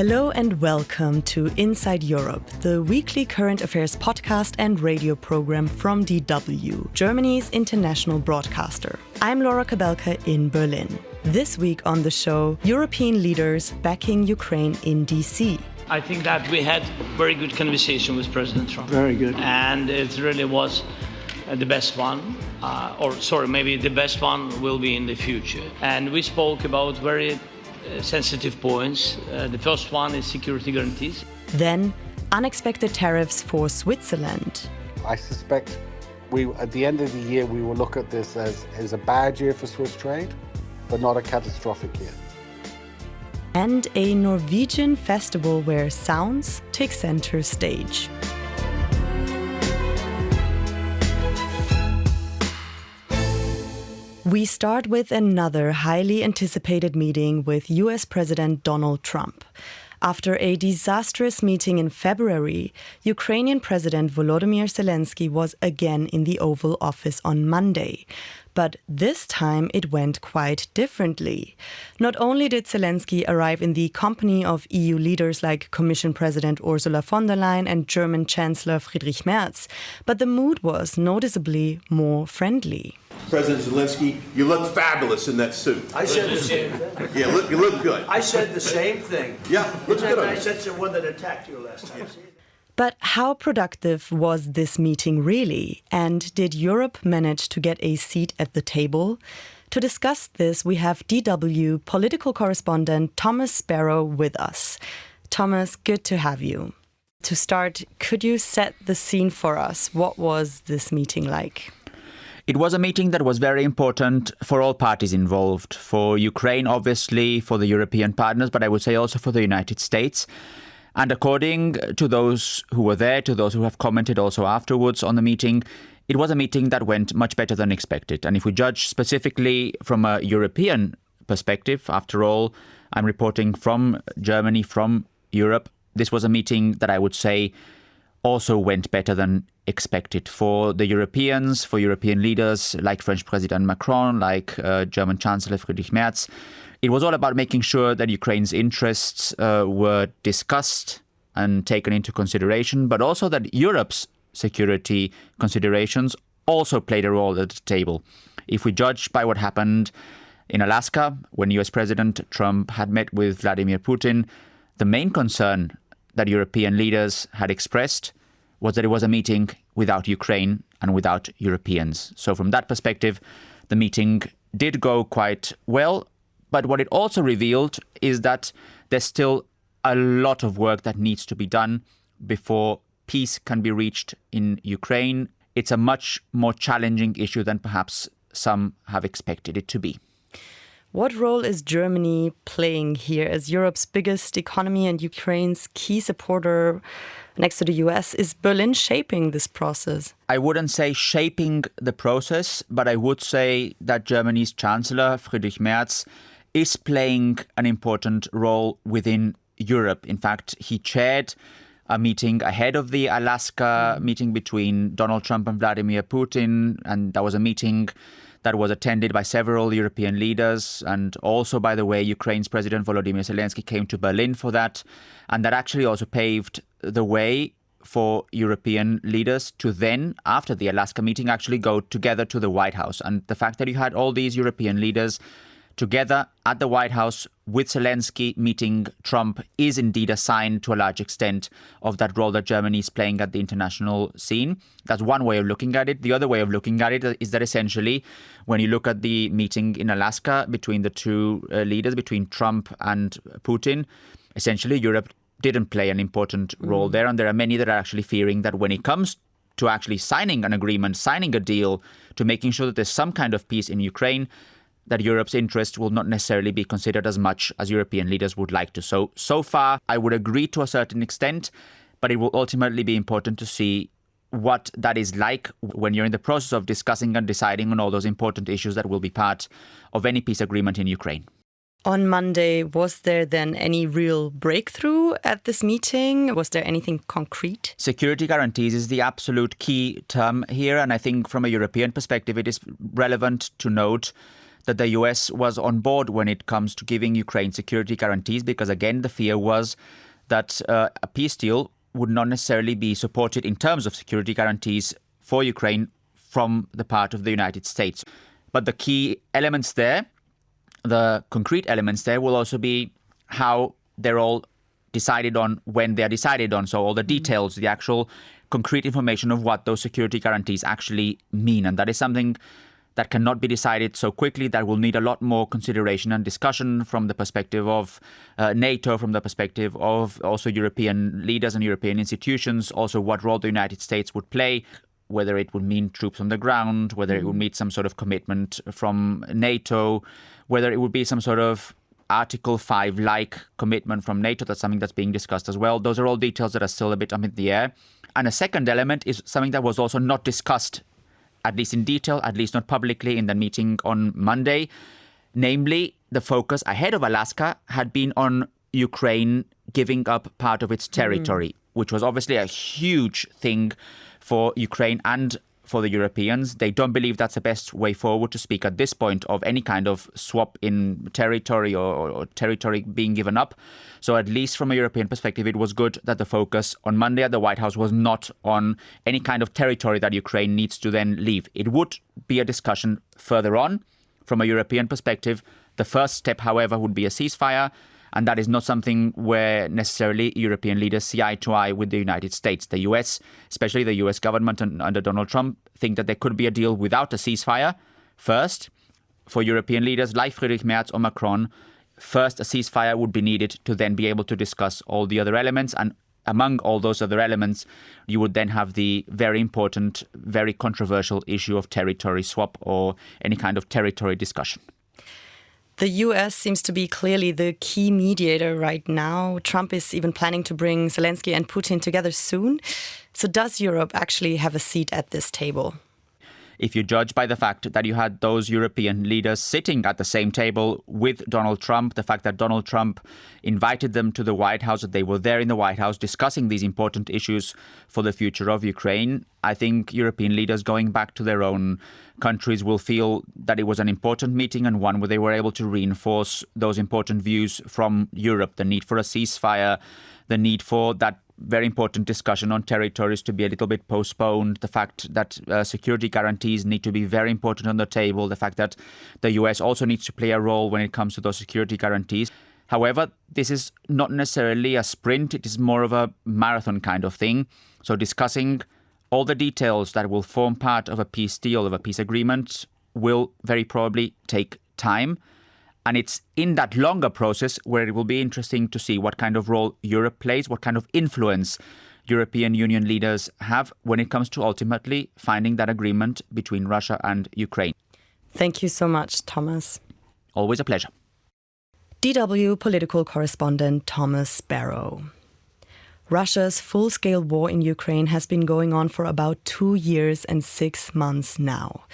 Hello and welcome to Inside Europe, the weekly current affairs podcast and radio program from DW, Germany's international broadcaster. I'm Laura Kabelka in Berlin. This week on the show, European leaders backing Ukraine in DC. I think that we had very good conversation with President Trump. Very good. And it really was the best one, maybe the best one will be in the future. And we spoke about very sensitive points. The first one is security guarantees. Then, unexpected tariffs for Switzerland. I suspect at the end of the year, we will look at this as a bad year for Swiss trade, but not a catastrophic year. And a Norwegian festival where sounds take center stage. We start with another highly anticipated meeting with US President Donald Trump. After a disastrous meeting in February, Ukrainian President Volodymyr Zelensky was again in the Oval Office on Monday. But this time it went quite differently. Not only did Zelensky arrive in the company of EU leaders like Commission President Ursula von der Leyen and German Chancellor Friedrich Merz, but the mood was noticeably more friendly. President Zelensky, you look fabulous in that suit. I said the same thing. Yeah, you look good. I said the same thing. Yeah, looks good on I you. said the one that attacked you last time. But how productive was this meeting really? And did Europe manage to get a seat at the table? To discuss this, we have DW political correspondent Thomas Sparrow with us. Thomas, good to have you. To start, could you set the scene for us? What was this meeting like? It was a meeting that was very important for all parties involved. For Ukraine, obviously, for the European partners, but I would say also for the United States. And according to those who were there, to those who have commented also afterwards on the meeting, it was a meeting that went much better than expected. And if we judge specifically from a European perspective, after all, I'm reporting from Germany, from Europe, this was a meeting that I would say also went better than expected for the Europeans, for European leaders like French President Macron, like German Chancellor Friedrich Merz. It was all about making sure that Ukraine's interests were discussed and taken into consideration, but also that Europe's security considerations also played a role at the table. If we judge by what happened in Alaska, when US President Trump had met with Vladimir Putin, the main concern that European leaders had expressed was that it was a meeting without Ukraine and without Europeans. So from that perspective, the meeting did go quite well. But what it also revealed is that there's still a lot of work that needs to be done before peace can be reached in Ukraine. It's a much more challenging issue than perhaps some have expected it to be. What role is Germany playing here as Europe's biggest economy and Ukraine's key supporter next to the US? Is Berlin shaping this process? I wouldn't say shaping the process, but I would say that Germany's Chancellor, Friedrich Merz, is playing an important role within Europe. In fact, he chaired a meeting ahead of the Alaska meeting between Donald Trump and Vladimir Putin, and that was a meeting that was attended by several European leaders. And also, by the way, Ukraine's President Volodymyr Zelensky came to Berlin for that. And that actually also paved the way for European leaders to then, after the Alaska meeting, actually go together to the White House. And the fact that you had all these European leaders together at the White House with Zelensky meeting Trump is indeed a sign to a large extent of that role that Germany is playing at the international scene. That's one way of looking at it. The other way of looking at it is that essentially when you look at the meeting in Alaska between the two leaders, between Trump and Putin, essentially Europe didn't play an important role there. And there are many that are actually fearing that when it comes to actually signing an agreement, signing a deal to making sure that there's some kind of peace in Ukraine, that Europe's interest will not necessarily be considered as much as European leaders would like to. So far, I would agree to a certain extent, but it will ultimately be important to see what that is like when you're in the process of discussing and deciding on all those important issues that will be part of any peace agreement in Ukraine. On Monday, was there then any real breakthrough at this meeting? Was there anything concrete? Security guarantees is the absolute key term here. And I think from a European perspective, it is relevant to note that the US was on board when it comes to giving Ukraine security guarantees, because again, the fear was that a peace deal would not necessarily be supported in terms of security guarantees for Ukraine from the part of the United States. But the key elements there, the concrete elements there, will also be how they're all decided on, when they're decided on. So all the details, the actual concrete information of what those security guarantees actually mean. And that is something that cannot be decided so quickly. That will need a lot more consideration and discussion from the perspective of NATO, from the perspective of also European leaders and European institutions, also what role the United States would play, whether it would mean troops on the ground, whether it would mean some sort of commitment from NATO, whether it would be some sort of Article 5-like commitment from NATO. That's something that's being discussed as well. Those are all details that are still a bit up in the air. And a second element is something that was also not discussed, at least in detail, at least not publicly, in the meeting on Monday. Namely, the focus ahead of Alaska had been on Ukraine giving up part of its territory, which was obviously a huge thing for Ukraine and for the Europeans. They don't believe that's the best way forward to speak at this point of any kind of swap in territory or territory being given up. So at least from a European perspective, it was good that the focus on Monday at the White House was not on any kind of territory that Ukraine needs to then leave. It would be a discussion further on. From a European perspective, the first step, however, would be a ceasefire. And that is not something where necessarily European leaders see eye to eye with the United States. The US, especially the US government under Donald Trump, think that there could be a deal without a ceasefire. First, for European leaders like Friedrich Merz or Macron, first a ceasefire would be needed to then be able to discuss all the other elements. And among all those other elements, you would then have the very important, very controversial issue of territory swap or any kind of territory discussion. The US seems to be clearly the key mediator right now. Trump is even planning to bring Zelensky and Putin together soon. So does Europe actually have a seat at this table? If you judge by the fact that you had those European leaders sitting at the same table with Donald Trump, the fact that Donald Trump invited them to the White House, that they were there in the White House discussing these important issues for the future of Ukraine, I think European leaders going back to their own countries will feel that it was an important meeting and one where they were able to reinforce those important views from Europe, the need for a ceasefire, the need for that very important discussion on territories to be a little bit postponed, the fact that security guarantees need to be very important on the table, the fact that the US also needs to play a role when it comes to those security guarantees. However, this is not necessarily a sprint, it is more of a marathon kind of thing. So discussing all the details that will form part of a peace deal, of a peace agreement, will very probably take time. And it's in that longer process where it will be interesting to see what kind of role Europe plays, what kind of influence European Union leaders have when it comes to ultimately finding that agreement between Russia and Ukraine. Thank you so much, Thomas. Always a pleasure. DW political correspondent Thomas Barrow. Russia's full-scale war in Ukraine has been going on for about 2 years and 6 months now.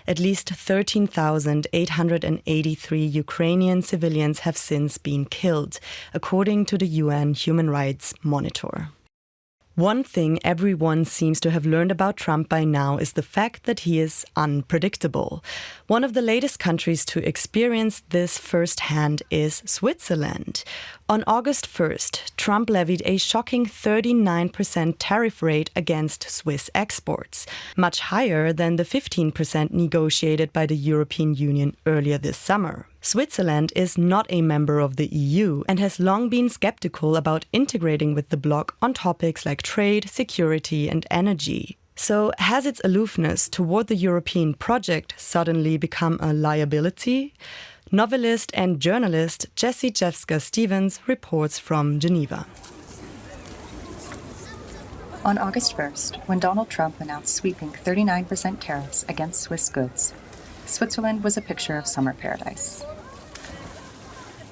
At least 13,883 Ukrainian civilians have since been killed, according to the UN Human Rights Monitor. One thing everyone seems to have learned about Trump by now is the fact that he is unpredictable. One of the latest countries to experience this firsthand is Switzerland. On August 1st, Trump levied a shocking 39% tariff rate against Swiss exports, much higher than the 15% negotiated by the European Union earlier this summer. Switzerland is not a member of the EU and has long been skeptical about integrating with the bloc on topics like trade, security and energy. So has its aloofness toward the European project suddenly become a liability? Novelist and journalist Jessie Jeffska-Stevens reports from Geneva. On August 1st, when Donald Trump announced sweeping 39% tariffs against Swiss goods, Switzerland was a picture of summer paradise.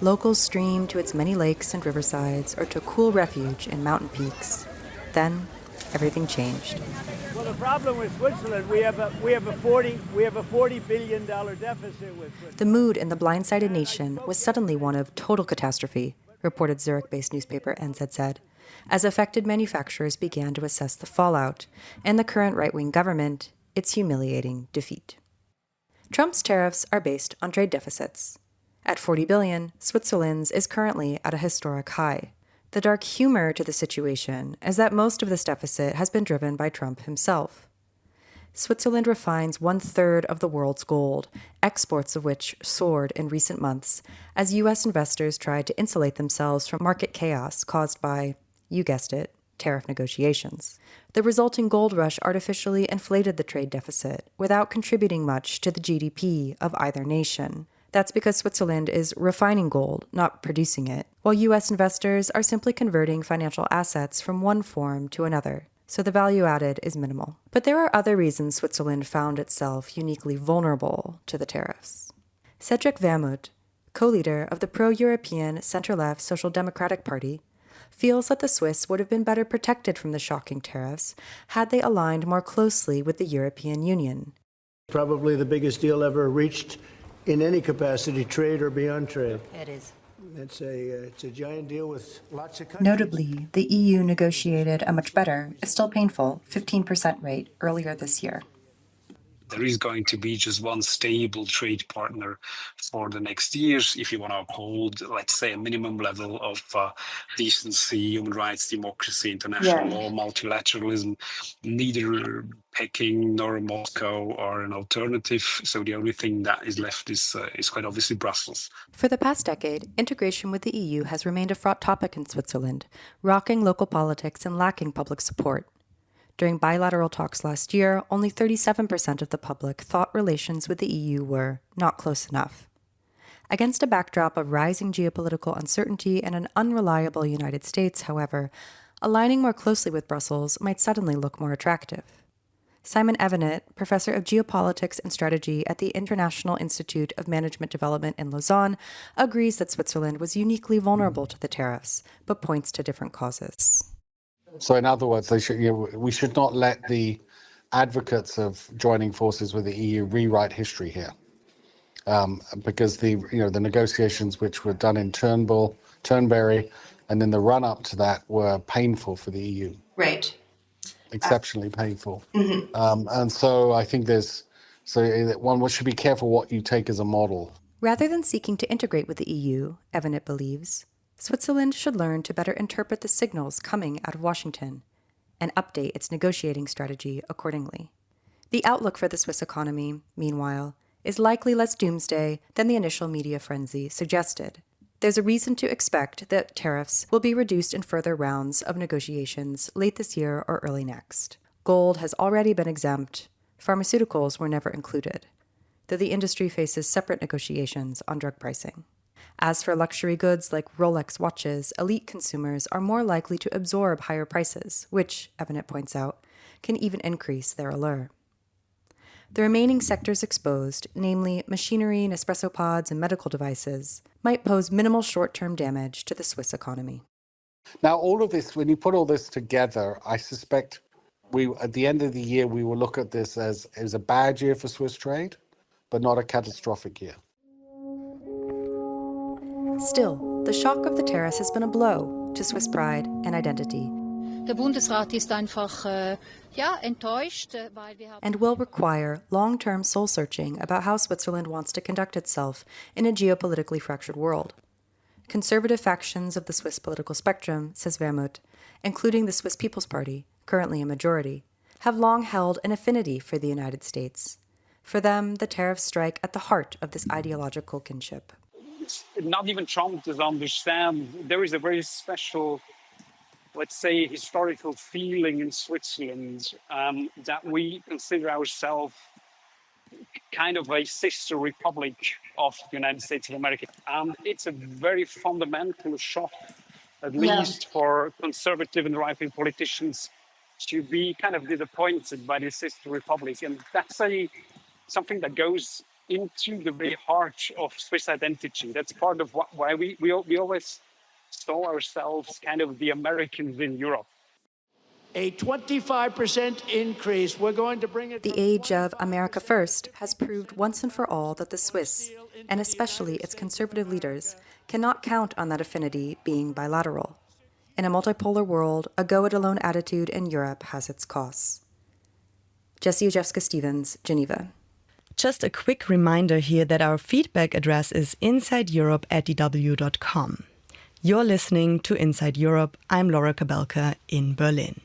Locals streamed to its many lakes and riversides or took cool refuge in mountain peaks. Then, everything changed. Well, the problem with Switzerland, we have a $40 billion deficit with Switzerland. The mood in the blindsided nation was suddenly one of total catastrophe, reported Zurich-based newspaper NZZ, as affected manufacturers began to assess the fallout and the current right-wing government its humiliating defeat. Trump's tariffs are based on trade deficits. At $40 billion, Switzerland's is currently at a historic high. The dark humor to the situation is that most of this deficit has been driven by Trump himself. Switzerland refines 1/3 of the world's gold, exports of which soared in recent months as U.S. investors tried to insulate themselves from market chaos caused by, you guessed it, tariff negotiations. The resulting gold rush artificially inflated the trade deficit without contributing much to the GDP of either nation. That's because Switzerland is refining gold, not producing it, while U.S. investors are simply converting financial assets from one form to another. So the value added is minimal. But there are other reasons Switzerland found itself uniquely vulnerable to the tariffs. Cedric Vermut, co-leader of the pro-European center-left Social Democratic Party, feels that the Swiss would have been better protected from the shocking tariffs had they aligned more closely with the European Union. Probably the biggest deal ever reached in any capacity, trade or beyond trade. It is. It's a giant deal with lots of countries. Notably, the EU negotiated a much better, if still painful, 15% rate earlier this year. There is going to be just one stable trade partner for the next years if you want to uphold, let's say, a minimum level of decency, human rights, democracy, international law, multilateralism. Neither Peking nor Moscow are an alternative. So the only thing that is left is quite obviously Brussels. For the past decade, integration with the EU has remained a fraught topic in Switzerland, rocking local politics and lacking public support. During bilateral talks last year, only 37% of the public thought relations with the EU were not close enough. Against a backdrop of rising geopolitical uncertainty and an unreliable United States, however, aligning more closely with Brussels might suddenly look more attractive. Simon Evenet, professor of geopolitics and strategy at the International Institute of Management Development in Lausanne, agrees that Switzerland was uniquely vulnerable to the tariffs, but points to different causes. So in other words, we should not let the advocates of joining forces with the EU rewrite history here, because the negotiations which were done in Turnberry, and in the run up to that were painful for the EU. Right. Exceptionally painful. And so I think one should be careful what you take as a model. Rather than seeking to integrate with the EU, Evenet believes, Switzerland should learn to better interpret the signals coming out of Washington and update its negotiating strategy accordingly. The outlook for the Swiss economy, meanwhile, is likely less doomsday than the initial media frenzy suggested. There's a reason to expect that tariffs will be reduced in further rounds of negotiations late this year or early next. Gold has already been exempt. Pharmaceuticals were never included, though the industry faces separate negotiations on drug pricing. As for luxury goods like Rolex watches, elite consumers are more likely to absorb higher prices, which, Evenet points out, can even increase their allure. The remaining sectors exposed, namely machinery, Nespresso pods, and medical devices, might pose minimal short-term damage to the Swiss economy. Now, all of this, when you put all this together, I suspect at the end of the year, we will look at this as a bad year for Swiss trade, but not a catastrophic year. Still, the shock of the tariffs has been a blow to Swiss pride and identity, Der Bundesrat ist einfach enttäuscht, weil wir haben and will require long-term soul-searching about how Switzerland wants to conduct itself in a geopolitically fractured world. Conservative factions of the Swiss political spectrum, says Vermut, including the Swiss People's Party, currently a majority, have long held an affinity for the United States. For them, the tariffs strike at the heart of this ideological kinship. Not even Trump does understand. There is a very special, let's say, historical feeling in Switzerland that we consider ourselves kind of a sister republic of the United States of America. And it's a very fundamental shock, at least for conservative and right-wing politicians, to be kind of disappointed by this sister republic. And that's something that goes into the very heart of Swiss identity. That's part of why we always saw ourselves kind of the Americans in Europe. A 25% increase. We're going to bring it. The age of America First has proved once and for all that the Swiss, and especially its conservative leaders, cannot count on that affinity being bilateral. In a multipolar world, a go-it-alone attitude in Europe has its costs. Jessie Ujewska-Stevens, Geneva. Just a quick reminder here that our feedback address is insideeurope@dw.com. You're listening to Inside Europe. I'm Laura Kabelka in Berlin.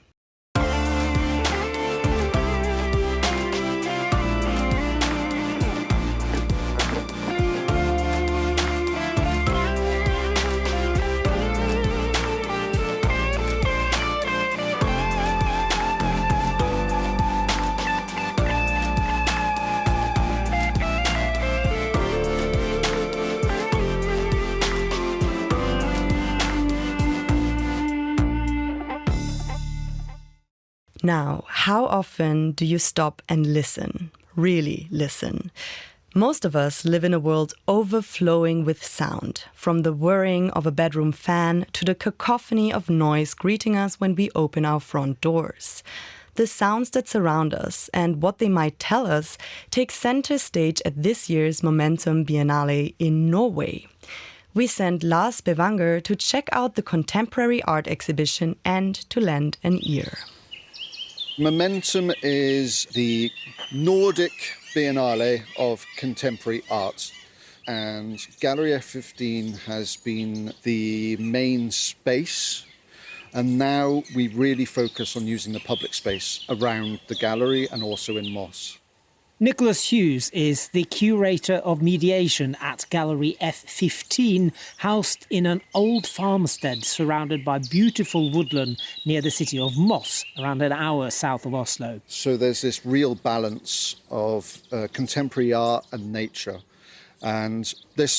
Now, how often do you stop and listen? Really listen? Most of us live in a world overflowing with sound, from the whirring of a bedroom fan to the cacophony of noise greeting us when we open our front doors. The sounds that surround us and what they might tell us take center stage at this year's Momentum Biennale in Norway. We sent Lars Bevanger to check out the contemporary art exhibition and to lend an ear. Momentum is the Nordic Biennale of contemporary art, and Gallery F15 has been the main space, and now we really focus on using the public space around the gallery and also in Moss. Nicholas Hughes is the curator of mediation at Gallery F15, housed in an old farmstead surrounded by beautiful woodland near the city of Moss, around an hour south of Oslo. So there's this real balance of contemporary art and nature. And this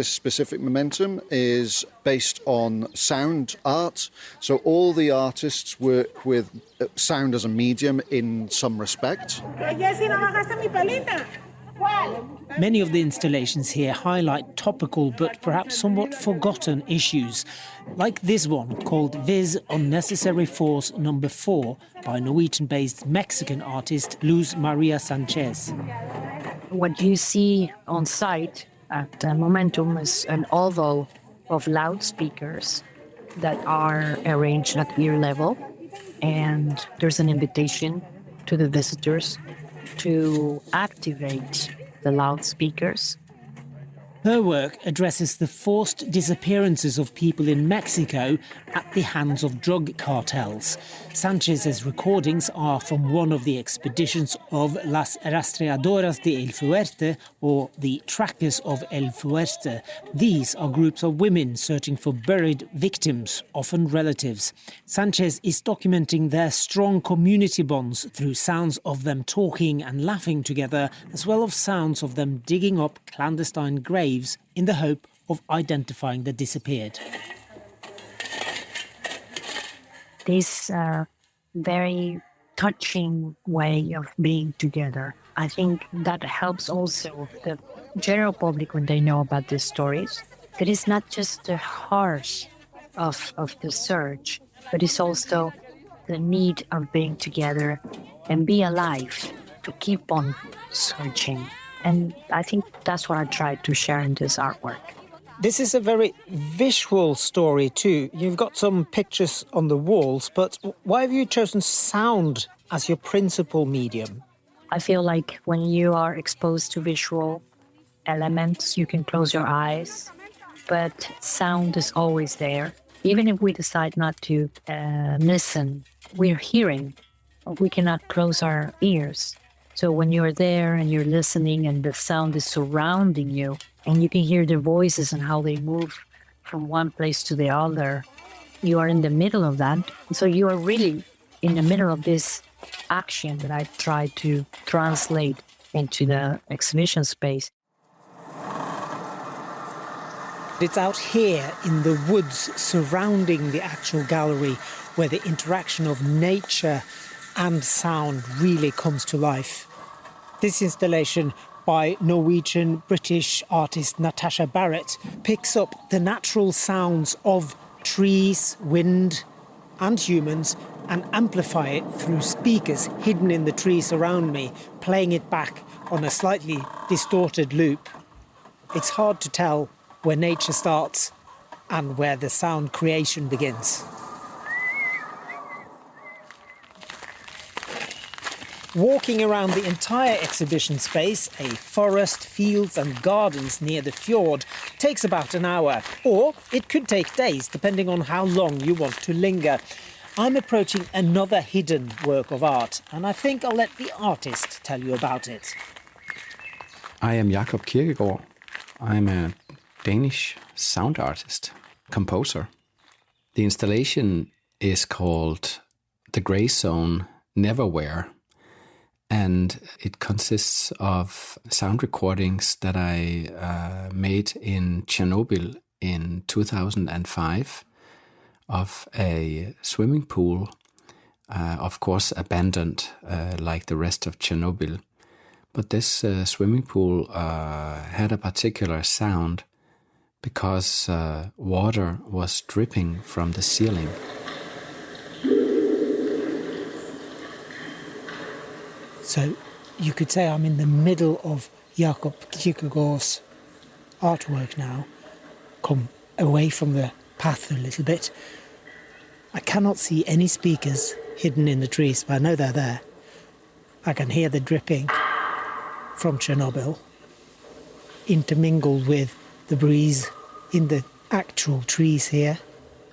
specific momentum, is based on sound art. So all the artists work with sound as a medium in some respect. Many of the installations here highlight topical but perhaps somewhat forgotten issues, like this one called Viz Unnecessary Force No. 4 by Norwegian-based Mexican artist Luz Maria Sanchez. What you see on site at Momentum is an oval of loudspeakers that are arranged at ear level, and there's an invitation to the visitors to activate the loudspeakers. Her work addresses the forced disappearances of people in Mexico at the hands of drug cartels. Sanchez's recordings are from one of the expeditions of Las Rastreadoras de El Fuerte, or the Trackers of El Fuerte. These are groups of women searching for buried victims, often relatives. Sanchez is documenting their strong community bonds through sounds of them talking and laughing together, as well as sounds of them digging up clandestine graves in the hope of identifying the disappeared. This very touching way of being together, I think that helps also the general public when they know about these stories. That it's not just the harsh of the search, but it's also the need of being together and be alive to keep on searching. And I think that's what I tried to share in this artwork. This is a very visual story too. You've got some pictures on the walls, but why have you chosen sound as your principal medium? I feel like when you are exposed to visual elements, you can close your eyes, but sound is always there. Even if we decide not to listen, we're hearing. We cannot close our ears. So when you're there and you're listening and the sound is surrounding you and you can hear the voices and how they move from one place to the other, you are in the middle of that. So you are really in the middle of this action that I tried to translate into the exhibition space. It's out here in the woods surrounding the actual gallery where the interaction of nature and sound really comes to life. This installation by Norwegian-British artist Natasha Barrett picks up the natural sounds of trees, wind and humans and amplify it through speakers hidden in the trees around me, playing it back on a slightly distorted loop. It's hard to tell where nature starts and where the sound creation begins. Walking around the entire exhibition space, a forest, fields and gardens near the fjord, takes about an hour, or it could take days, depending on how long you want to linger. I'm approaching another hidden work of art, and I think I'll let the artist tell you about it. I am Jakob Kirkegaard. I'm a Danish sound artist, composer. The installation is called The Grey Zone Neverwhere, and it consists of sound recordings that I made in Chernobyl in 2005 of a swimming pool, of course abandoned like the rest of Chernobyl. But this swimming pool had a particular sound because water was dripping from the ceiling. So you could say I'm in the middle of Jakob Kierkegaard's artwork now. Come away from the path a little bit. I cannot see any speakers hidden in the trees, but I know they're there. I can hear the dripping from Chernobyl intermingled with the breeze in the actual trees here.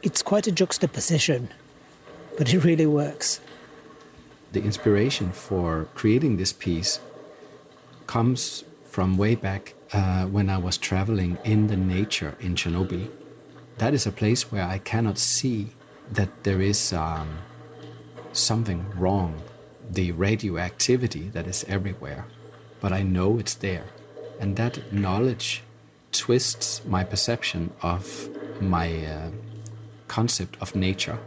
It's quite a juxtaposition, but it really works. The inspiration for creating this piece comes from way back when I was traveling in the nature in Chernobyl. That is a place where I cannot see that there is something wrong, the radioactivity that is everywhere, but I know it's there. And that knowledge twists my perception of my concept of nature.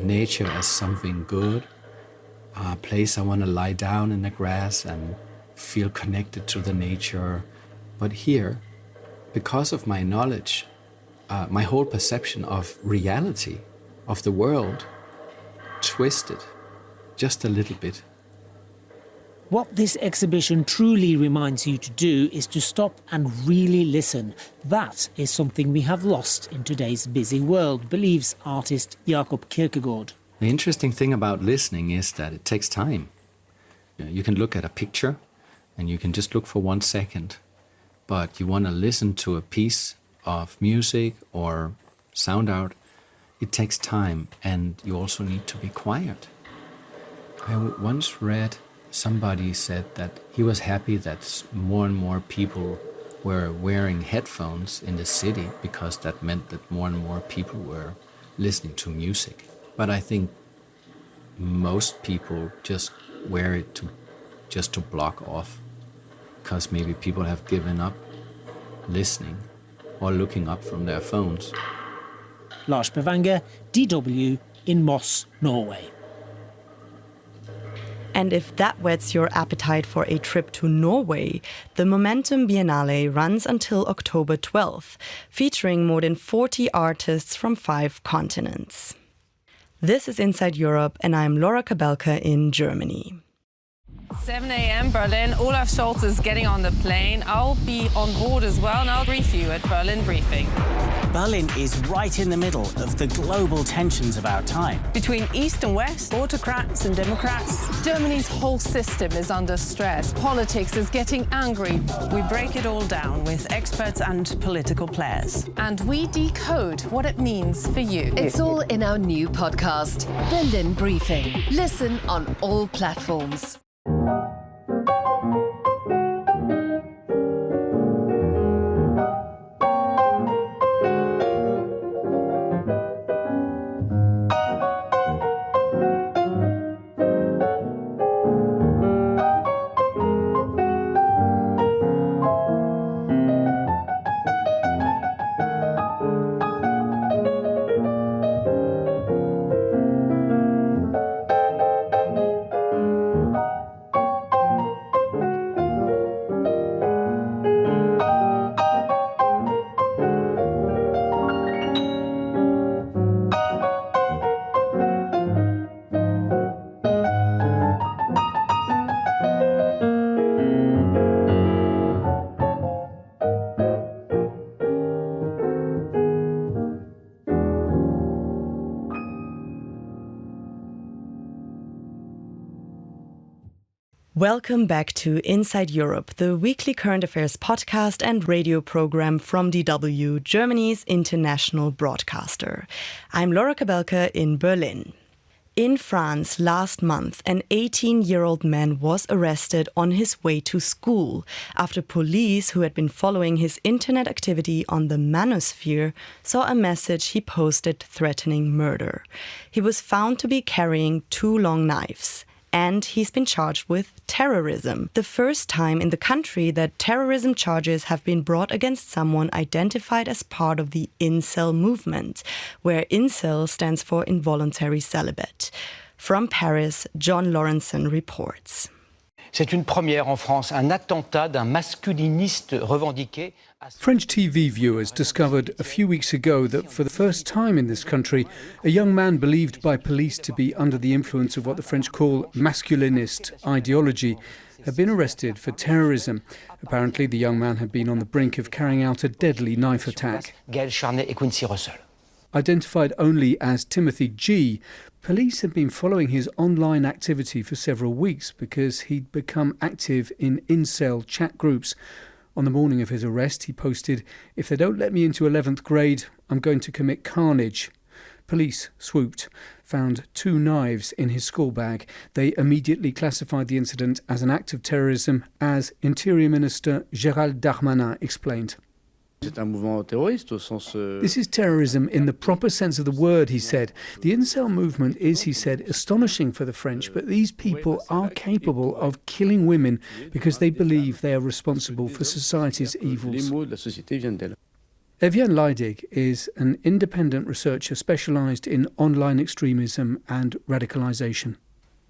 Nature as something good, a place I want to lie down in the grass and feel connected to the nature. But here, because of my knowledge, my whole perception of reality, of the world, twisted just a little bit. What this exhibition truly reminds you to do is to stop and really listen. That is something we have lost in today's busy world, believes artist Jakob Kierkegaard. The interesting thing about listening is that it takes time. You can look at a picture and you can just look for 1 second, but you want to listen to a piece of music or sound art, it takes time, and you also need to be quiet. I once read somebody said that he was happy that more and more people were wearing headphones in the city because that meant that more and more people were listening to music. But I think most people just wear it just to block off, because maybe people have given up listening or looking up from their phones. Lars Bevanger, DW, in Moss, Norway. And if that whets your appetite for a trip to Norway, the Momentum Biennale runs until October 12th, featuring more than 40 artists from 5 continents. This is Inside Europe, and I'm Laura Kabelka in Germany. 7 a.m. Berlin. Olaf Scholz is getting on the plane. I'll be on board as well, and I'll brief you at Berlin Briefing. Berlin is right in the middle of the global tensions of our time. Between East and West, autocrats and democrats, Germany's whole system is under stress. Politics is getting angry. We break it all down with experts and political players. And we decode what it means for you. It's all in our new podcast, Berlin Briefing. Listen on all platforms. Welcome back to Inside Europe, the weekly current affairs podcast and radio program from DW, Germany's international broadcaster. I'm Laura Kabelka in Berlin. In France last month, an 18-year-old man was arrested on his way to school after police who had been following his internet activity on the manosphere saw a message he posted threatening murder. He was found to be carrying 2 long knives. And he's been charged with terrorism, the first time in the country that terrorism charges have been brought against someone identified as part of the incel movement, where incel stands for involuntary celibate. From Paris, John Lawrenson reports. C'est une première en France, un attentat d'un masculiniste revendiqué. French TV viewers discovered a few weeks ago that for the first time in this country, a young man believed by police to be under the influence of what the French call masculinist ideology had been arrested for terrorism. Apparently, the young man had been on the brink of carrying out a deadly knife attack. Identified only as Timothy G., police had been following his online activity for several weeks because he'd become active in incel chat groups. On the morning of his arrest, he posted, "If they don't let me into 11th grade, I'm going to commit carnage." Police swooped, found 2 knives in his school bag. They immediately classified the incident as an act of terrorism, as Interior Minister Gérald Darmanin explained. This is terrorism in the proper sense of the word, he said. The incel movement is, he said, astonishing for the French, but these people are capable of killing women because they believe they are responsible for society's evils. Evian Leidig is an independent researcher specialised in online extremism and radicalisation.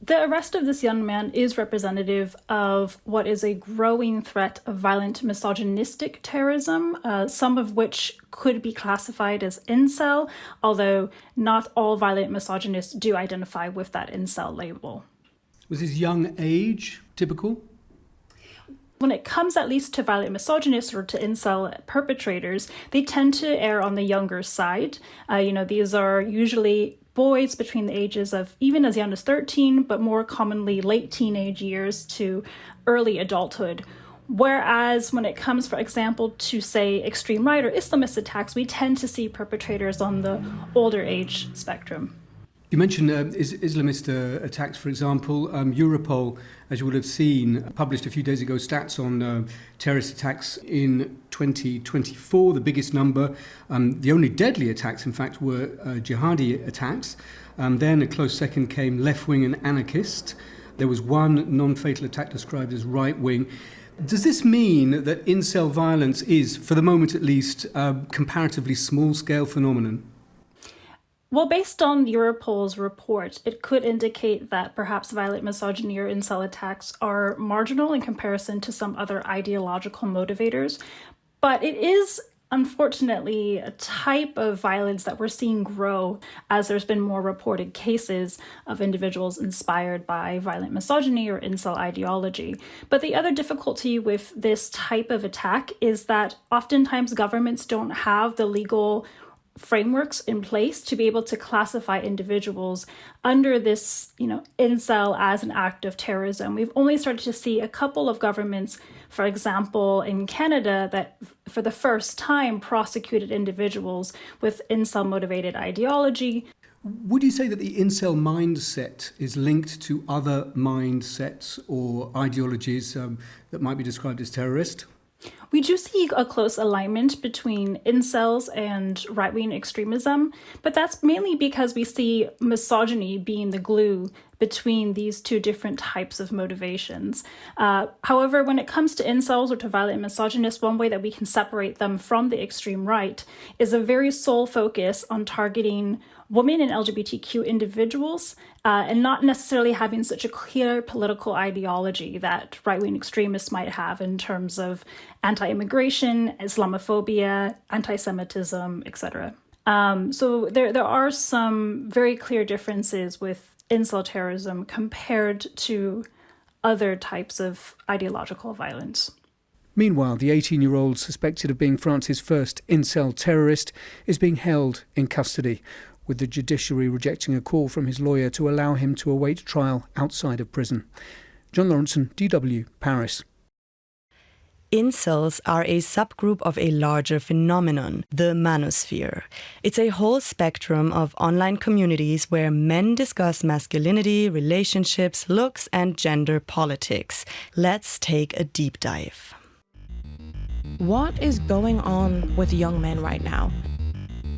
The arrest of this young man is representative of what is a growing threat of violent misogynistic terrorism, some of which could be classified as incel, although not all violent misogynists do identify with that incel label. Was his young age typical? When it comes at least to violent misogynists or to incel perpetrators, they tend to err on the younger side. These are usually boys between the ages of even as young as 13, but more commonly late teenage years to early adulthood. Whereas when it comes, for example, to, say, extreme right or Islamist attacks, we tend to see perpetrators on the older age spectrum. You mentioned Islamist attacks, for example. Europol, as you will have seen, published a few days ago stats on terrorist attacks in 2024, the biggest number. The only deadly attacks, in fact, were jihadi attacks. Then a close second came left-wing and anarchist. There was one non-fatal attack described as right-wing. Does this mean that incel violence is, for the moment at least, a comparatively small-scale phenomenon? Well, based on Europol's report, it could indicate that perhaps violent misogyny or incel attacks are marginal in comparison to some other ideological motivators. But it is, unfortunately, a type of violence that we're seeing grow as there's been more reported cases of individuals inspired by violent misogyny or incel ideology. But the other difficulty with this type of attack is that oftentimes governments don't have the legal frameworks in place to be able to classify individuals under this, incel as an act of terrorism. We've only started to see a couple of governments, for example, in Canada, that for the first time prosecuted individuals with incel-motivated ideology. Would you say that the incel mindset is linked to other mindsets or ideologies that might be described as terrorist? We do see a close alignment between incels and right-wing extremism, but that's mainly because we see misogyny being the glue between these two different types of motivations. However, when it comes to incels or to violent misogynists, one way that we can separate them from the extreme right is a very sole focus on targeting women and LGBTQ individuals, and not necessarily having such a clear political ideology that right-wing extremists might have in terms of anti-immigration, Islamophobia, anti-Semitism, etc. So there are some very clear differences with incel terrorism compared to other types of ideological violence. Meanwhile, the 18-year-old suspected of being France's first incel terrorist is being held in custody, with the judiciary rejecting a call from his lawyer to allow him to await trial outside of prison. John Lawrenson, DW, Paris. Incels are a subgroup of a larger phenomenon, the manosphere. It's a whole spectrum of online communities where men discuss masculinity, relationships, looks, and gender politics. Let's take a deep dive. What is going on with young men right now?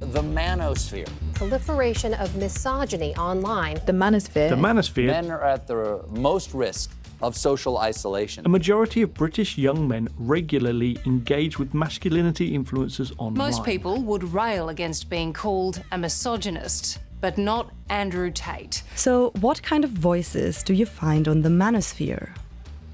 The manosphere. Proliferation of misogyny online. The manosphere. The manosphere. Men are at the most risk of social isolation. A majority of British young men regularly engage with masculinity influencers online. Most people would rail against being called a misogynist, but not Andrew Tate. So, what kind of voices do you find on the manosphere?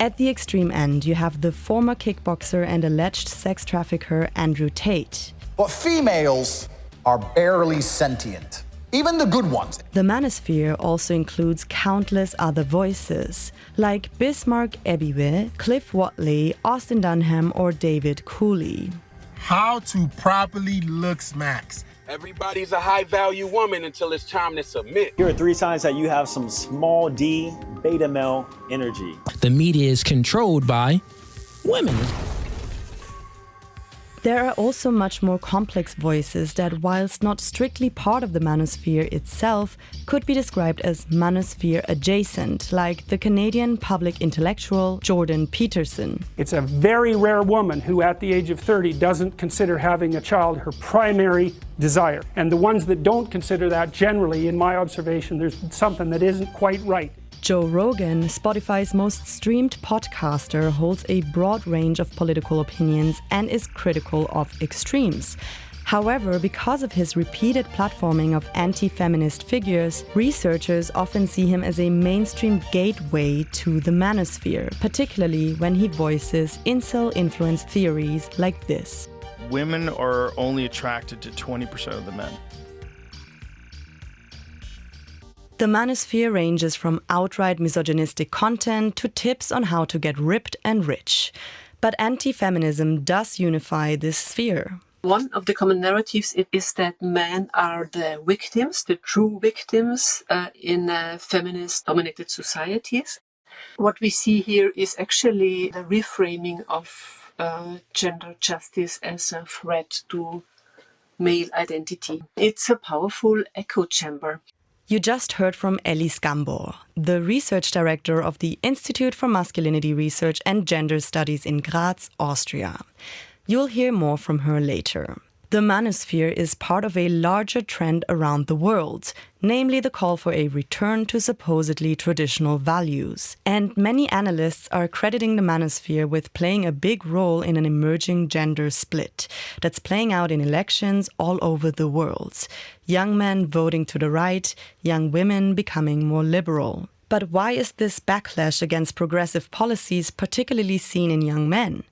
At the extreme end, you have the former kickboxer and alleged sex trafficker Andrew Tate. But females are barely sentient. Even the good ones. The manosphere also includes countless other voices, like Bismarck Ebiwe, Cliff Watley, Austin Dunham, or David Cooley. How to properly look smacks. Everybody's a high-value woman until it's time to submit. Here are 3 signs that you have some small d beta male energy. The media is controlled by women. There are also much more complex voices that, whilst not strictly part of the manosphere itself, could be described as manosphere adjacent, like the Canadian public intellectual Jordan Peterson. It's a very rare woman who at the age of 30 doesn't consider having a child her primary desire. And the ones that don't consider that, generally, in my observation, there's something that isn't quite right. Joe Rogan, Spotify's most streamed podcaster, holds a broad range of political opinions and is critical of extremes. However, because of his repeated platforming of anti-feminist figures, researchers often see him as a mainstream gateway to the manosphere, particularly when he voices incel-influenced theories like this. Women are only attracted to 20% of the men. The manosphere ranges from outright misogynistic content to tips on how to get ripped and rich. But anti-feminism does unify this sphere. One of the common narratives is that men are the victims, the true victims in feminist-dominated societies. What we see here is actually the reframing of gender justice as a threat to male identity. It's a powerful echo chamber. You just heard from Ellie Scambor, the research director of the Institute for Masculinity Research and Gender Studies in Graz, Austria. You'll hear more from her later. The manosphere is part of a larger trend around the world, namely the call for a return to supposedly traditional values. And many analysts are crediting the manosphere with playing a big role in an emerging gender split that's playing out in elections all over the world. Young men voting to the right, young women becoming more liberal. But why is this backlash against progressive policies particularly seen in young men?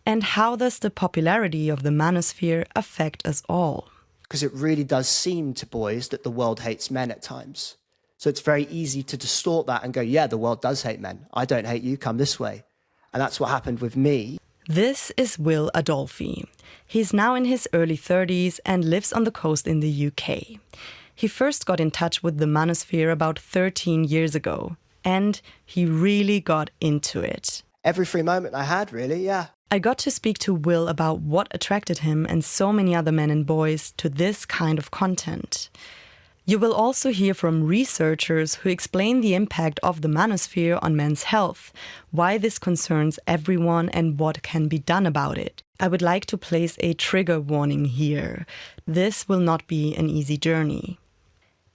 And how does the popularity of the manosphere affect us all? Because it really does seem to boys that the world hates men at times. So it's very easy to distort that and go, yeah, the world does hate men. I don't hate you, come this way. And that's what happened with me. This is Will Adolphi. He's now in his early 30s and lives on the coast in the UK. He first got in touch with the manosphere about 13 years ago, and he really got into it. Every free moment I had, really, yeah. I got to speak to Will about what attracted him and so many other men and boys to this kind of content. You will also hear from researchers who explain the impact of the manosphere on men's health, why this concerns everyone and what can be done about it. I would like to place a trigger warning here. This will not be an easy journey.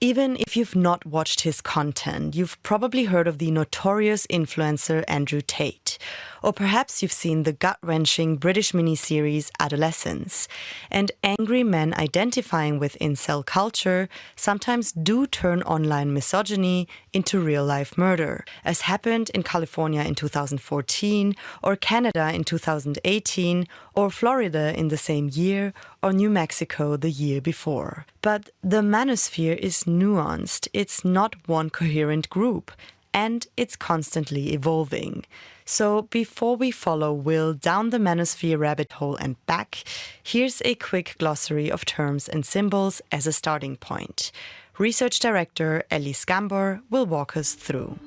Even if you've not watched his content, you've probably heard of the notorious influencer Andrew Tate. Or perhaps you've seen the gut-wrenching British miniseries Adolescence. And angry men identifying with incel culture sometimes do turn online misogyny into real-life murder, as happened in California in 2014, or Canada in 2018, or Florida in the same year, or New Mexico the year before. But the manosphere is nuanced. It's not one coherent group, and it's constantly evolving. So before we follow Will down the manosphere rabbit hole and back, here's a quick glossary of terms and symbols as a starting point. Research Director Ellie Scambor will walk us through.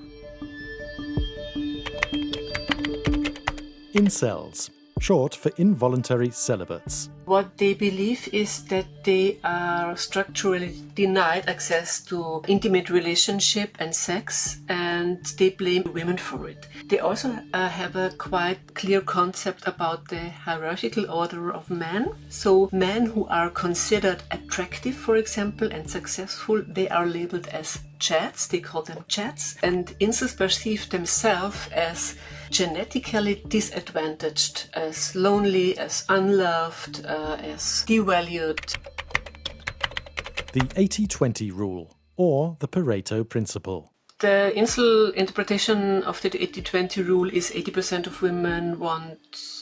Incels, short for involuntary celibates. What they believe is that they are structurally denied access to intimate relationship and sex, and they blame women for it. They also have a quite clear concept about the hierarchical order of men. So men who are considered attractive, for example, and successful, they are labeled as chads. They call them chads. And incels perceive themselves as genetically disadvantaged, as lonely, as unloved, as devalued. The 80-20 rule, or the Pareto principle. The incel interpretation of the 80-20 rule is 80% of women want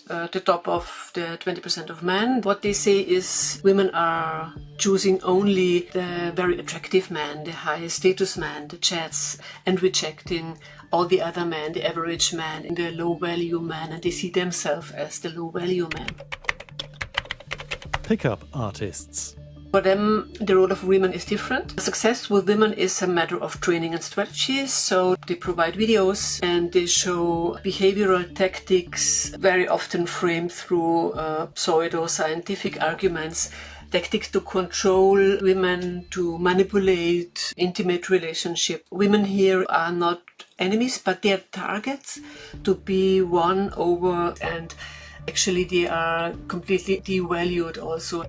the top of the 20% of men. What they say is women are choosing only the very attractive man, the high status man, the chads, and rejecting all the other men, the average man, and the low value man, and they see themselves as the low value man. Pickup artists. For them, the role of women is different. Success with women is a matter of training and strategies. So they provide videos and they show behavioral tactics, very often framed through pseudo-scientific arguments, tactics to control women, to manipulate intimate relationship. Women here are not enemies, but they are targets to be won over, and actually they are completely devalued also.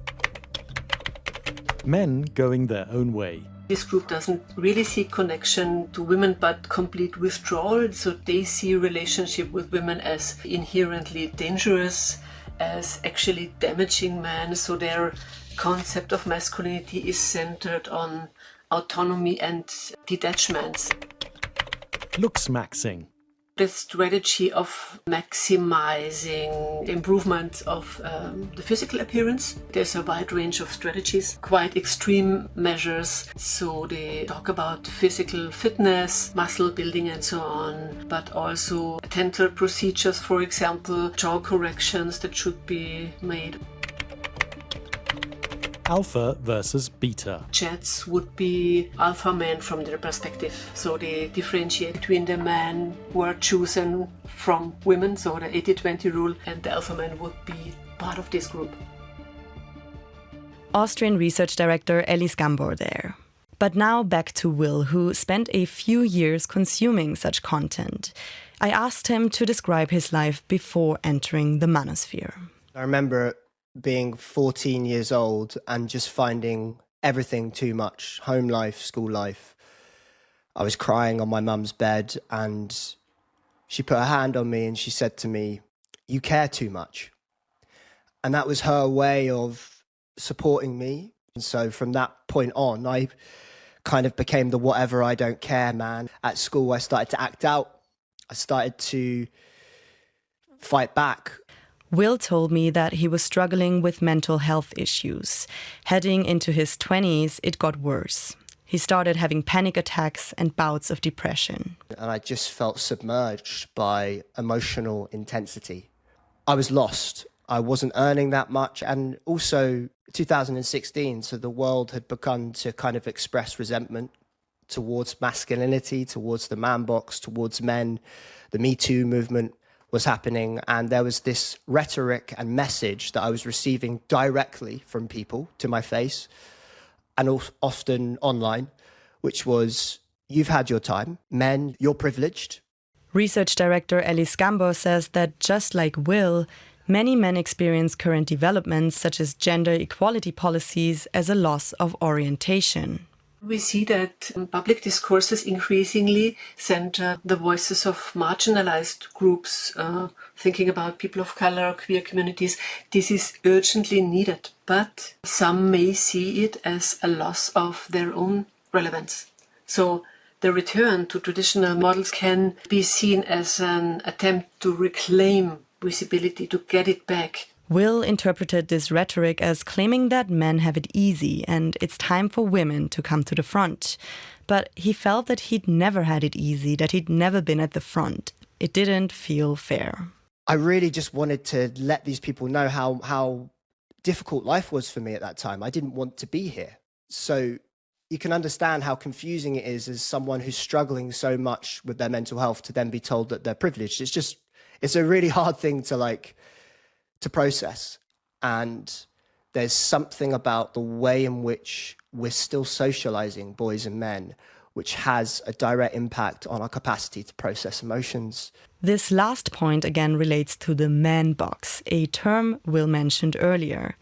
Men going their own way. This group doesn't really seek connection to women, but complete withdrawal. So they see relationship with women as inherently dangerous, as actually damaging men. So their concept of masculinity is centered on autonomy and detachment. Looks maxing. The strategy of maximizing improvement of the physical appearance. There's a wide range of strategies, quite extreme measures. So they talk about physical fitness, muscle building and so on, but also dental procedures, for example, jaw corrections that should be made. Alpha versus beta. Chads would be alpha men from their perspective. So they differentiate between the men who are chosen from women, so the 80-20 rule, and the alpha men would be part of this group. Austrian research director Ellis Gambor there. But now back to Will, who spent a few years consuming such content. I asked him to describe his life before entering the manosphere. I remember being 14 years old and just finding everything too much. Home life, school life. I was crying on my mum's bed and she put her hand on me and she said to me, "You care too much." And that was her way of supporting me. And so from that point on, I kind of became the whatever I don't care man. At school, I started to act out. I started to fight back. Will told me that he was struggling with mental health issues. Heading into his 20s, it got worse. He started having panic attacks and bouts of depression. And I just felt submerged by emotional intensity. I was lost. I wasn't earning that much. And also 2016, so the world had begun to kind of express resentment towards masculinity, towards the man box, towards men. The Me Too movement was happening, and there was this rhetoric and message that I was receiving directly from people to my face, and often online, which was, "You've had your time. Men, you're privileged." Research director Ellis Gambor says that just like Will, many men experience current developments such as gender equality policies as a loss of orientation. We see that public discourses increasingly center the voices of marginalized groups, thinking about people of color, queer communities. This is urgently needed, but some may see it as a loss of their own relevance. So the return to traditional models can be seen as an attempt to reclaim visibility, to get it back. Will interpreted this rhetoric as claiming that men have it easy and it's time for women to come to the front. But he felt that he'd never had it easy, that he'd never been at the front. It didn't feel fair. I really just wanted to let these people know how difficult life was for me at that time. I didn't want to be here. So you can understand how confusing it is as someone who's struggling so much with their mental health to then be told that they're privileged. It's a really hard thing to process. And there's something about the way in which we're still socializing boys and men, which has a direct impact on our capacity to process emotions. This last point again relates to the man box, a term Will mentioned earlier.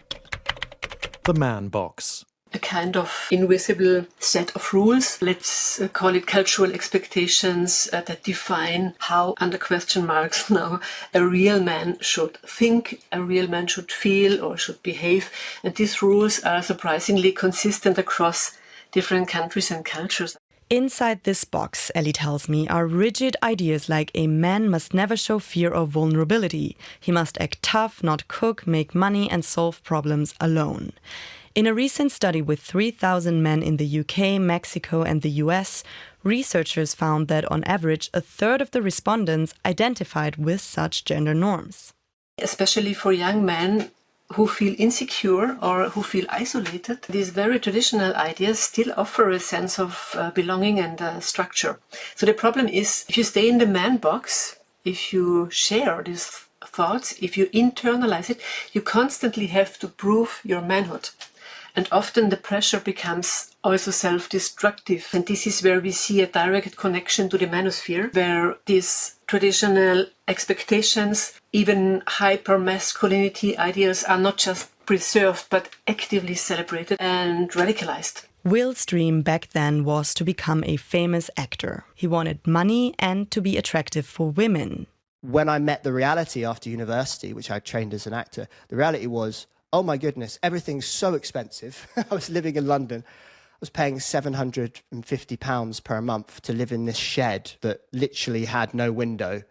The man box. A kind of invisible set of rules, let's call it cultural expectations that define how, under question marks now, a real man should think, a real man should feel or should behave. And these rules are surprisingly consistent across different countries and cultures. Inside this box, Ellie tells me, are rigid ideas like a man must never show fear or vulnerability. He must act tough, not cook, make money and solve problems alone. In a recent study with 3,000 men in the UK, Mexico and the US, researchers found that on average a third of the respondents identified with such gender norms. Especially for young men who feel insecure or who feel isolated, these very traditional ideas still offer a sense of belonging and structure. So the problem is, if you stay in the man box, if you share these thoughts, if you internalize it, you constantly have to prove your manhood. And often the pressure becomes also self-destructive. And this is where we see a direct connection to the manosphere, where these traditional expectations, even hyper-masculinity ideas are not just preserved, but actively celebrated and radicalized. Will's dream back then was to become a famous actor. He wanted money and to be attractive for women. When I met the reality after university, which I trained as an actor, the reality was, oh my goodness, everything's so expensive. I was living in London. I was paying £750 per month to live in this shed that literally had no window.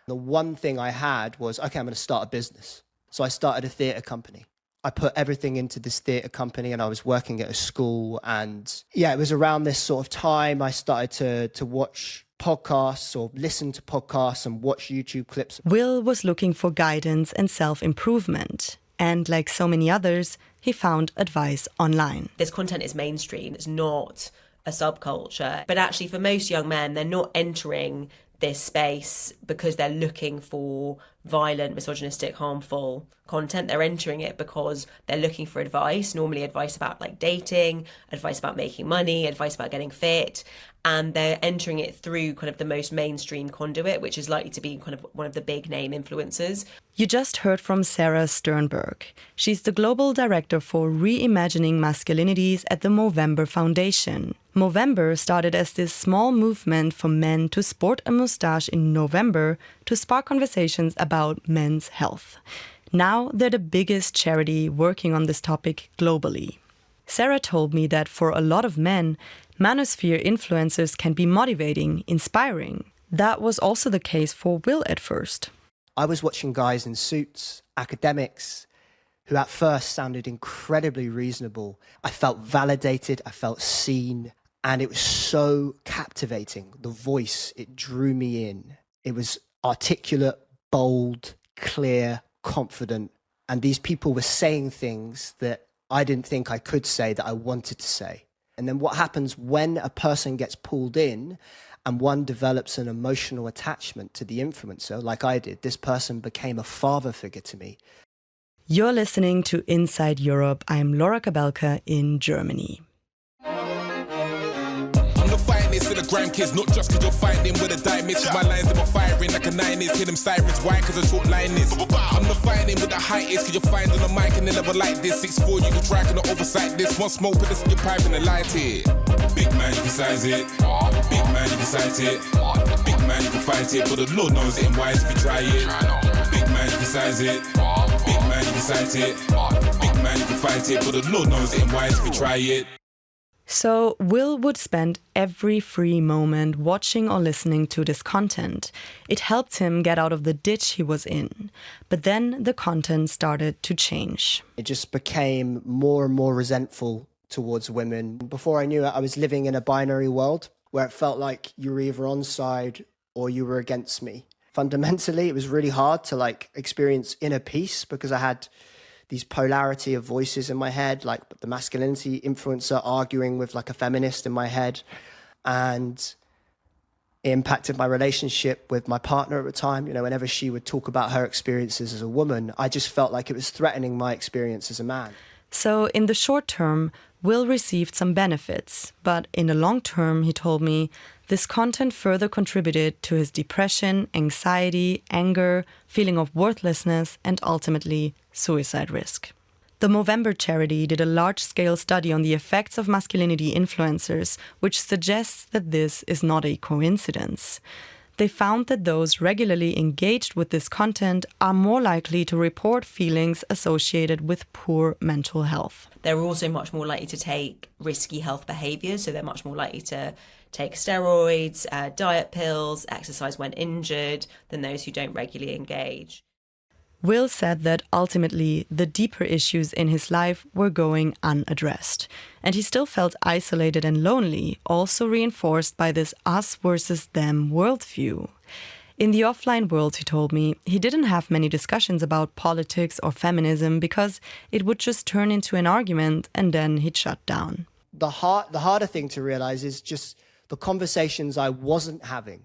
The one thing I had was, okay, I'm going to start a business. So I started a theatre company. I put everything into this theatre company and I was working at a school. And yeah, it was around this sort of time I started to watch podcasts or listen to podcasts and watch YouTube clips. Will was looking for guidance and self-improvement. And like so many others, he found advice online. This content is mainstream, it's not a subculture. But actually for most young men, they're not entering this space because they're looking for violent, misogynistic, harmful content. They're entering it because they're looking for advice, normally advice about like dating, advice about making money, advice about getting fit. And they're entering it through kind of the most mainstream conduit, which is likely to be kind of one of the big name influencers. You just heard from Sarah Sternberg. She's the global director for Reimagining Masculinities at the Movember Foundation. Movember started as this small movement for men to sport a moustache in November to spark conversations about men's health. Now they're the biggest charity working on this topic globally. Sarah told me that for a lot of men, manosphere influencers can be motivating, inspiring. That was also the case for Will at first. I was watching guys in suits, academics, who at first sounded incredibly reasonable. I felt validated, I felt seen, and it was so captivating. The voice, it drew me in. It was articulate, bold, clear, confident, and these people were saying things that I didn't think I could say, that I wanted to say. And then what happens when a person gets pulled in and one develops an emotional attachment to the influencer, like I did, this person became a father figure to me. You're listening to Inside Europe. I'm Laura Kabelka in Germany. To the grandkids, not just cause you're finding where the dime is. My lines them are firing like a 9 is. Hear them sirens, why? Cause a short line is. I'm the finding with the height is. Cause you're finding a mic and they never like this. 6'4", you can try, cannot oversight this. One smoke, put this in your pipe and the light here. Big man, you can size it. Big man, you can sight it. Big man, you can fight it. But the Lord knows it ain't wise if you try it. Big man, you can size it. Big man, you can sight it. Big man, you can fight it. But the Lord knows it ain't wise if you try it. So Will would spend every free moment watching or listening to this content. It helped him get out of the ditch he was in. But then the content started to change. It just became more and more resentful towards women. Before I knew it, I was living in a binary world where it felt like you were either on side or you were against me. Fundamentally, it was really hard to experience inner peace because I had these polarity of voices in my head, like the masculinity influencer arguing with a feminist in my head. And It impacted my relationship with my partner at the time. You know, whenever she would talk about her experiences as a woman, I just felt like it was threatening my experience as a man. So in the short term, Will received some benefits, but in the long term, he told me, this content further contributed to his depression, anxiety, anger, feeling of worthlessness, and ultimately suicide risk. The Movember charity did a large-scale study on the effects of masculinity influencers, which suggests that this is not a coincidence. They found that those regularly engaged with this content are more likely to report feelings associated with poor mental health. They're also much more likely to take risky health behaviours, so they're much more likely to take steroids, diet pills, exercise when injured, than those who don't regularly engage. Will said that ultimately the deeper issues in his life were going unaddressed, and he still felt isolated and lonely, also reinforced by this us versus them worldview. In the offline world, he told me, he didn't have many discussions about politics or feminism because it would just turn into an argument and then he'd shut down. The harder thing to realize is just the conversations I wasn't having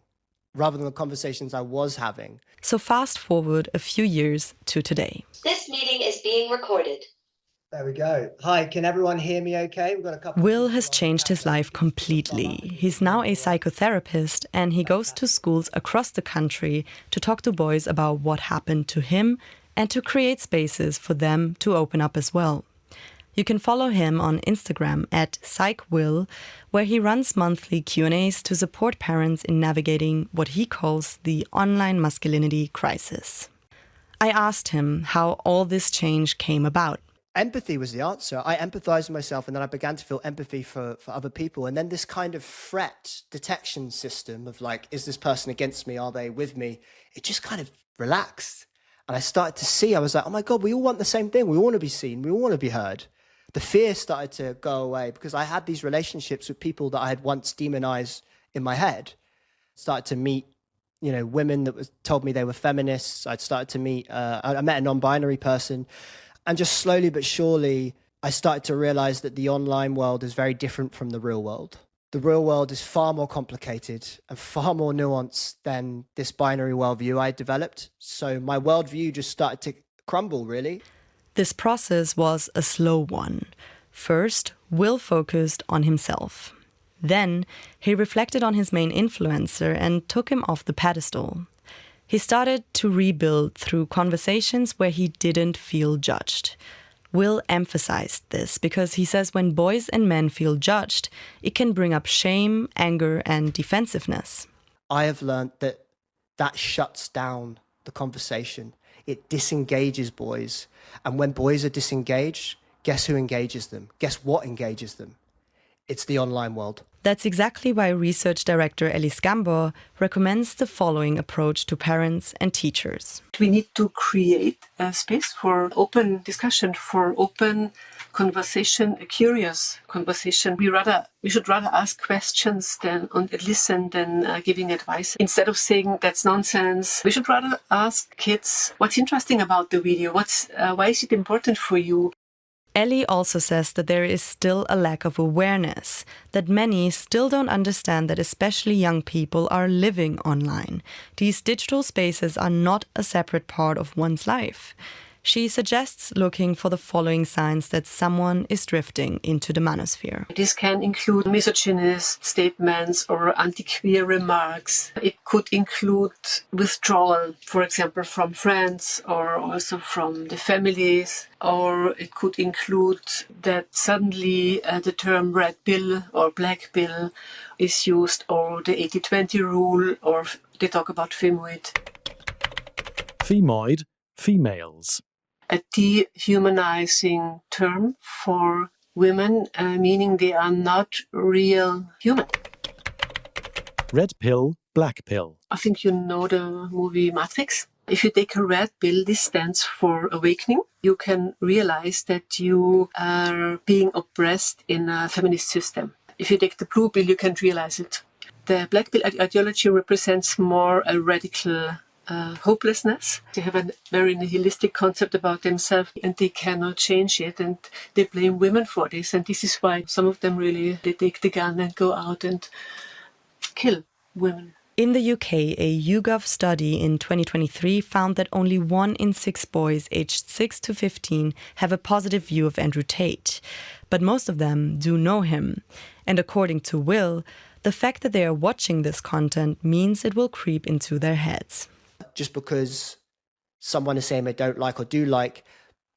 rather than the conversations I was having. So fast forward a few years to today. This meeting is being recorded. There we go. Hi, can everyone hear me okay? We've got a couple. Will has changed his life completely. He's now a psychotherapist and he goes to schools across the country to talk to boys about what happened to him and to create spaces for them to open up as well. You can follow him on Instagram at PsychWill, where he runs monthly Q&As to support parents in navigating what he calls the online masculinity crisis. I asked him how all this change came about. Empathy was the answer. I empathized with myself and then I began to feel empathy for other people. And then this kind of threat detection system of like, is this person against me? Are they with me? It just kind of relaxed. And I started to see, I was like, oh my God, we all want the same thing. We all want to be seen. We all want to be heard. The fear started to go away because I had these relationships with people that I had once demonized in my head. Started to meet, you know, women that told me they were feminists. I'd started to meet, I met a non-binary person. And just slowly but surely, I started to realize that the online world is very different from the real world. The real world is far more complicated and far more nuanced than this binary worldview I developed. So my worldview just started to crumble, really. This process was a slow one. First, Will focused on himself. Then, he reflected on his main influencer and took him off the pedestal. He started to rebuild through conversations where he didn't feel judged. Will emphasized this because he says when boys and men feel judged, it can bring up shame, anger, and defensiveness. I have learned that shuts down the conversation. It disengages boys. And when boys are disengaged, guess who engages them? Guess what engages them? It's the online world. That's exactly why research director Elise Gambor recommends the following approach to parents and teachers. We need to create a space for open discussion, for open conversation, a curious conversation. We should rather ask questions and listen than giving advice. Instead of saying that's nonsense, we should rather ask kids what's interesting about the video, why is it important for you? Ellie also says that there is still a lack of awareness, that many still don't understand that especially young people are living online. These digital spaces are not a separate part of one's life. She suggests looking for the following signs that someone is drifting into the manosphere. This can include misogynist statements or anti-queer remarks. It could include withdrawal, for example, from friends or also from the families. Or it could include that suddenly the term red pill or black pill is used, or the 80-20 rule, or they talk about femoid. Femoid, females. A dehumanizing term for women, meaning they are not real human. Red pill, black pill. I think you know the movie Matrix. If you take a red pill, this stands for awakening. You can realize that you are being oppressed in a feminist system. If you take the blue pill, you can realize it. The black pill ideology represents more a radical hopelessness. They have a very nihilistic concept about themselves and they cannot change it, and they blame women for this, and this is why some of them really, they take the gun and go out and kill women. In the UK, a YouGov study in 2023 found that only 1 in 6 boys aged 6 to 15 have a positive view of Andrew Tate. But most of them do know him. And according to Will, the fact that they are watching this content means it will creep into their heads. Just because someone is saying they don't like or do like,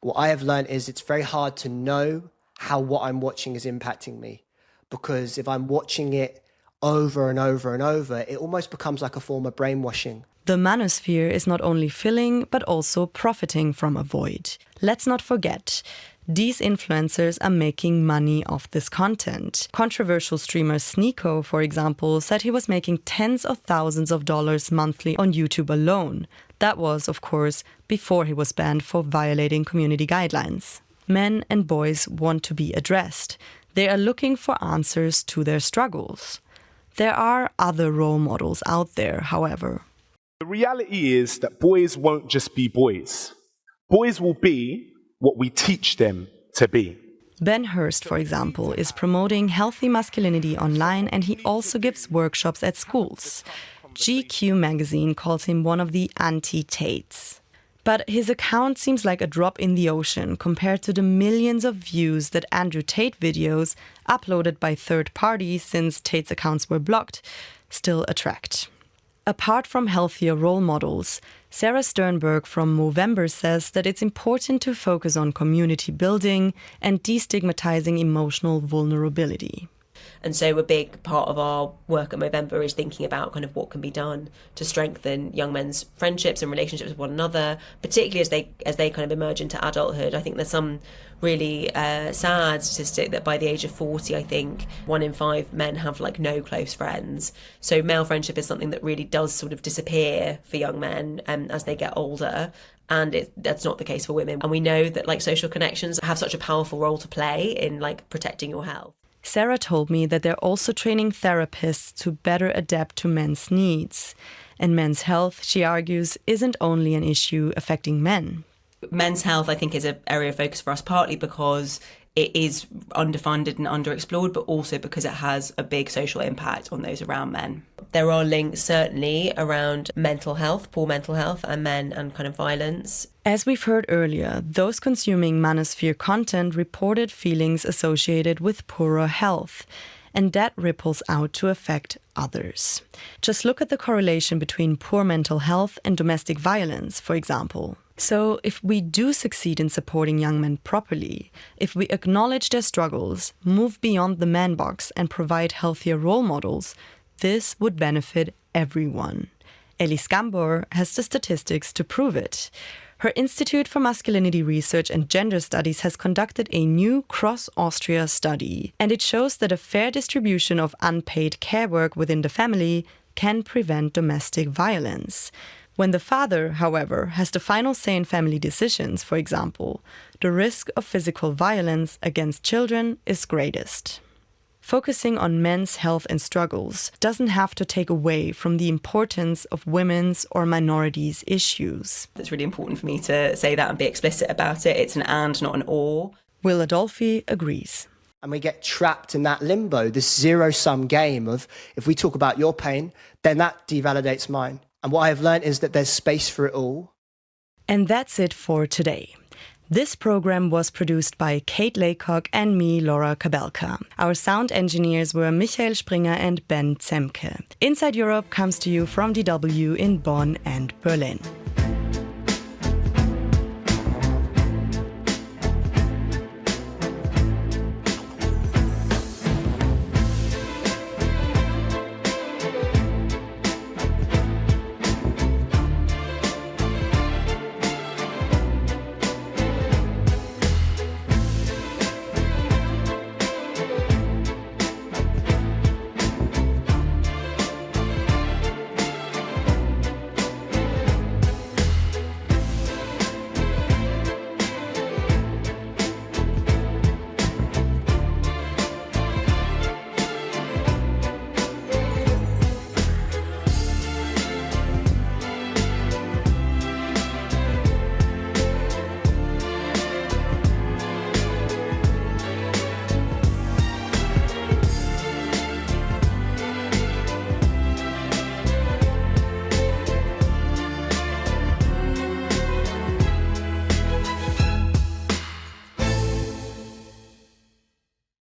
what I have learned is it's very hard to know how what I'm watching is impacting me. Because if I'm watching it over and over and over, it almost becomes like a form of brainwashing. The manosphere is not only filling, but also profiting from a void. Let's not forget, these influencers are making money off this content. Controversial streamer Sneeko, for example, said he was making tens of thousands of dollars monthly on YouTube alone. That was, of course, before he was banned for violating community guidelines. Men and boys want to be addressed. They are looking for answers to their struggles. There are other role models out there, however. The reality is that boys won't just be boys. Boys will be what we teach them to be. Ben Hurst, for example, is promoting healthy masculinity online, and he also gives workshops at schools. GQ magazine calls him one of the anti-Tates. But his account seems like a drop in the ocean compared to the millions of views that Andrew Tate videos, uploaded by third parties since Tate's accounts were blocked, still attract. Apart from healthier role models, Sarah Sternberg from Movember says that it's important to focus on community building and destigmatizing emotional vulnerability. And so a big part of our work at Movember is thinking about kind of what can be done to strengthen young men's friendships and relationships with one another, particularly as they kind of emerge into adulthood. I think there's some really sad statistic that by the age of 40, I think 1 in 5 men have like no close friends. So male friendship is something that really does sort of disappear for young men as they get older. And that's not the case for women. And we know that like social connections have such a powerful role to play in like protecting your health. Sarah told me that they're also training therapists to better adapt to men's needs. And men's health, she argues, isn't only an issue affecting men. Men's health, I think, is an area of focus for us, partly because it is underfunded and underexplored, but also because it has a big social impact on those around men. There are links, certainly, around mental health, poor mental health, and men and kind of violence. As we've heard earlier, those consuming manosphere content reported feelings associated with poorer health, and that ripples out to affect others. Just look at the correlation between poor mental health and domestic violence, for example. So if we do succeed in supporting young men properly, if we acknowledge their struggles, move beyond the man box and provide healthier role models, this would benefit everyone. Ellie Scambor has the statistics to prove it. Her Institute for Masculinity Research and Gender Studies has conducted a new cross-Austria study, and it shows that a fair distribution of unpaid care work within the family can prevent domestic violence. When the father, however, has the final say in family decisions, for example, the risk of physical violence against children is greatest. Focusing on men's health and struggles doesn't have to take away from the importance of women's or minorities' issues. It's really important for me to say that and be explicit about it. It's an and, not an or. Will Adolphi agrees. And we get trapped in that limbo, this zero-sum game of, if we talk about your pain, then that devalidates mine. And what I've learned is that there's space for it all. And that's it for today. This program was produced by Kate Laycock and me, Laura Kabelka. Our sound engineers were Michael Springer and Ben Zemke. Inside Europe comes to you from DW in Bonn and Berlin.